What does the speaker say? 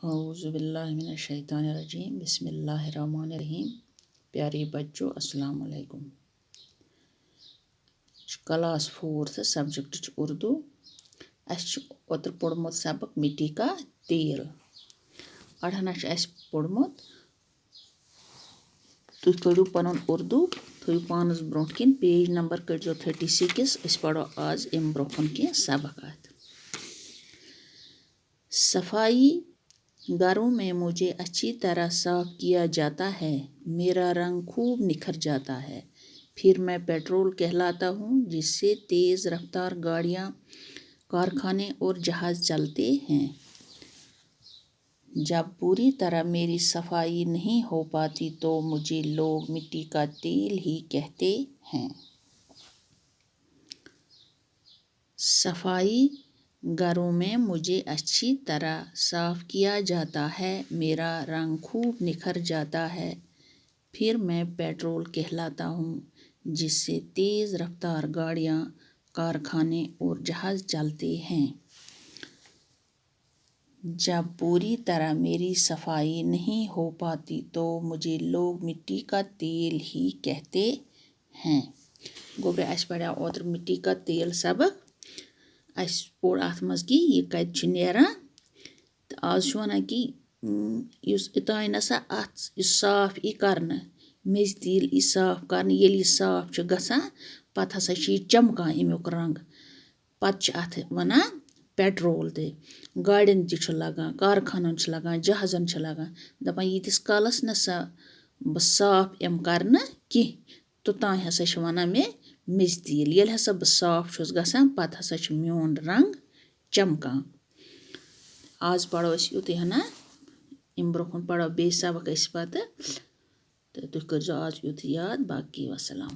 औज़ुबिल्लाहिमिनश्शैतानिर्रजीम बिस्मिल्लाहिर्रहमानिर्रहीम। प्यारे बच्चों अस्सलाम वालेकुम। Class 4 subject Urdu. ओतर पोड़मुत सबक मिट्टी का तेल। अड़हना पोड़मुत तुम कड़ो पन उर्दू थो पानस ब्रोह किन पेज नंबर कड़ो 36। अस पढ़ो आज अम ब्रोहन कह सबक। सफाई घरों में मुझे अच्छी तरह साफ किया जाता है, मेरा रंग खूब निखर जाता है, फिर मैं पेट्रोल कहलाता हूँ जिससे तेज़ रफ्तार गाड़ियाँ, कारखाने और जहाज़ चलते हैं। जब पूरी तरह मेरी सफाई नहीं हो पाती तो मुझे लोग मिट्टी का तेल ही कहते हैं। सफाई घरों में मुझे अच्छी तरह साफ किया जाता है, मेरा रंग खूब निखर जाता है, फिर मैं पेट्रोल कहलाता हूँ जिससे तेज़ रफ्तार गाड़ियाँ, कारखाने और जहाज़ चलते हैं। जब पूरी तरह मेरी सफाई नहीं हो पाती तो मुझे लोग मिट्टी का तेल ही कहते हैं। गोबरे अस पढ़ा ओतर मिट्टी का तेल सबक। अस पोड़ अत मज कि यह कत नेरान तो आज वन कि युतान नसा अत साफ यह करना मेज तेल यह साफ करना ये साफ गसान पत हसा चमकान अमुक रंग पत अत वनान पेट्रोल ते गाड़ियन तह लगान, कारखानन लगान, जहाज़न लगान। दपान यीतिस कालस न बह साफ यम करना कह तोतान हसा वनान मे मेज तेल। येल हसा बह साफ गसान पत हसा मोन रंग चमकान। आज पढ़ो अस युत हना अम ब्रोह पढ़ो बे सबक अस पत तो तुम करो आज युत याद। बाकी वसलाम।